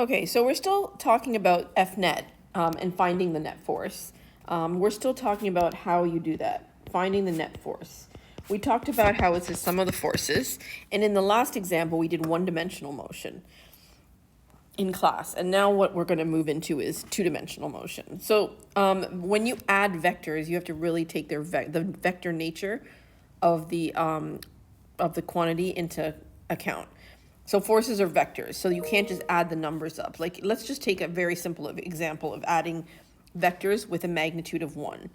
Okay, so we're still talking about FNet and finding the net force. We're still talking about how you do that, finding the net force. We talked about how it's the sum of the forces, and in the last example, we did one-dimensional motion in class, and now what we're going to move into is two-dimensional motion. So when you add vectors, you have to really take the vector nature of the quantity into account. So forces are vectors, so you can't just add the numbers up. Like, let's just take a very simple example of adding vectors with a magnitude of 1.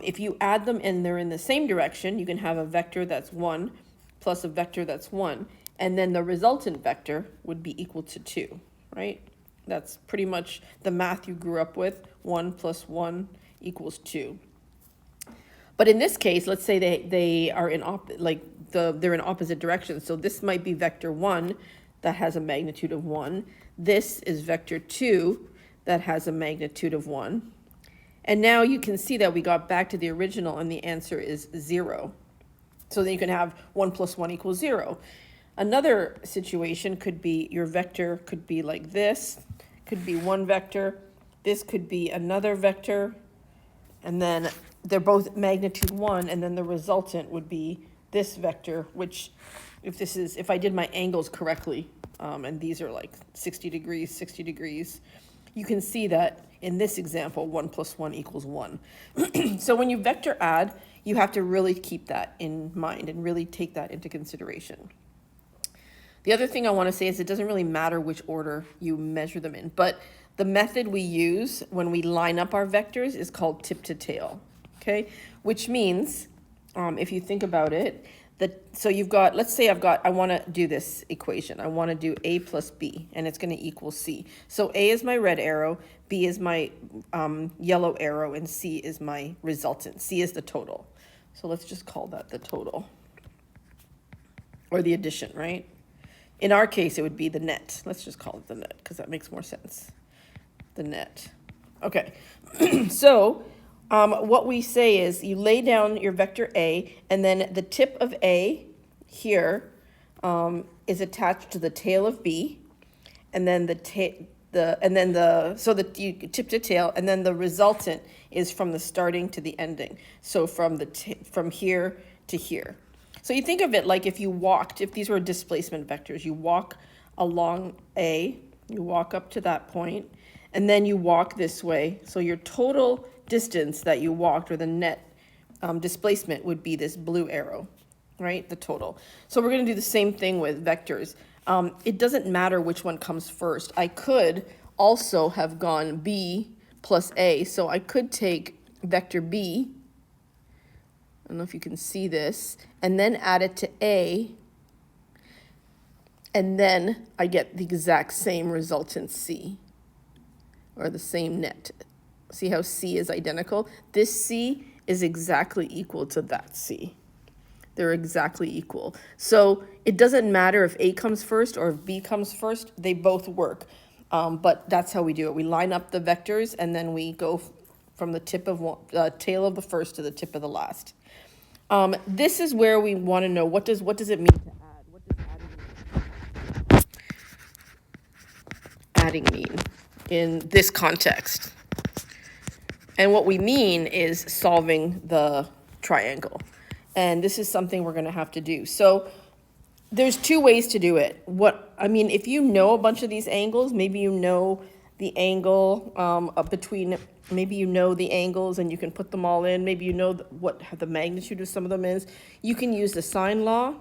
If you add them and they're in the same direction, you can have a vector that's 1 plus a vector that's 1, and then the resultant vector would be equal to 2, right? That's pretty much the math you grew up with. 1 plus 1 equals 2. But in this case, let's say they are in they're in opposite directions. So this might be vector 1 that has a magnitude of 1. This is vector 2 that has a magnitude of 1. And now you can see that we got back to the original and the answer is 0. So then you can have 1 plus 1 equals 0. Another situation could be your vector could be like this, could be one vector, this could be another vector, and then they're both magnitude 1, and then the resultant would be this vector, which if I did my angles correctly, and these are like 60 degrees, 60 degrees, you can see that in this example, 1 plus 1 equals 1. So when you vector add, you have to really keep that in mind and really take that into consideration. The other thing I want to say is it doesn't really matter which order you measure them in, but the method we use when we line up our vectors is called tip to tail, okay? Which means, if you think about it, so you've got, let's say I want to do this equation. I want to do A plus B, and it's going to equal C. So A is my red arrow, B is my yellow arrow, and C is my resultant. C is the total. So let's just call that the total, or the addition, right? In our case, it would be the net. Let's just call it the net, because that makes more sense. The net. Okay, so what we say is you lay down your vector A, and then the tip of A here is attached to the tail of B, and then you tip to tail, and then the resultant is from the starting to the ending. So from here to here. So you think of it like if these were displacement vectors, you walk along A, you walk up to that point, and then you walk this way. So your total distance that you walked, or the net displacement, would be this blue arrow, right? The total. So we're going to do the same thing with vectors. It doesn't matter which one comes first. I could also have gone B plus A. So I could take vector B, I don't know if you can see this, and then add it to A, and then I get the exact same resultant C, or the same net. See how C is identical? This C is exactly equal to that C. They're exactly equal. So it doesn't matter if A comes first or if B comes first, they both work. But that's how we do it. We line up the vectors, and then we go from the tail of the first to the tip of the last. This is where we want to know what does it mean to add? What does adding mean in this context? And what we mean is solving the triangle. And this is something we're going to have to do. So there's two ways to do it. If you know a bunch of these angles, maybe you know the angle maybe you know the angles and you can put them all in. Maybe you know what the magnitude of some of them is. You can use the sine law.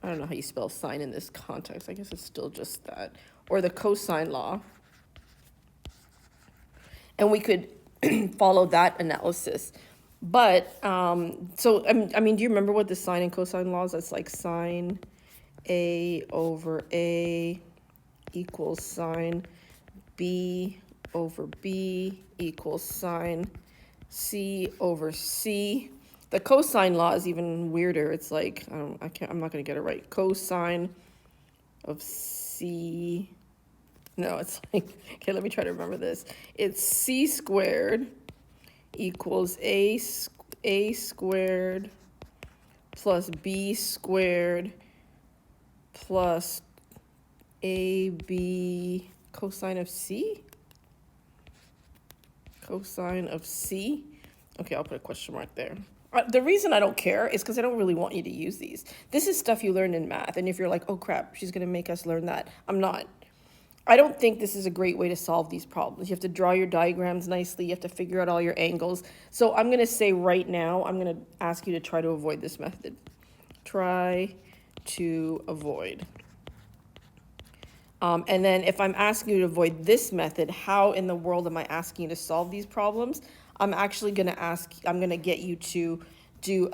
I don't know how you spell sine in this context. I guess it's still just that. Or the cosine law. And we could follow that analysis. But, do you remember what the sine and cosine laws? That's like sine A over A equals sine B over B equals sine C over C. The cosine law is even weirder. It's like, I'm not going to get it right. Cosine of C. No, it's like, okay, let me try to remember this. It's C squared equals A squared plus B squared plus AB cosine of C? Cosine of C? Okay, I'll put a question mark there. The reason I don't care is because I don't really want you to use these. This is stuff you learned in math, and if you're like, oh crap, she's gonna make us learn that, I'm not. I don't think this is a great way to solve these problems. You have to draw your diagrams nicely, you have to figure out all your angles. So I'm gonna say right now, I'm gonna ask you to try to avoid this method. Try to avoid. And then if I'm asking you to avoid this method, how in the world am I asking you to solve these problems? I'm actually I'm gonna get you to do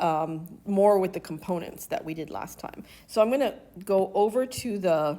more with the components that we did last time. So I'm gonna go over to the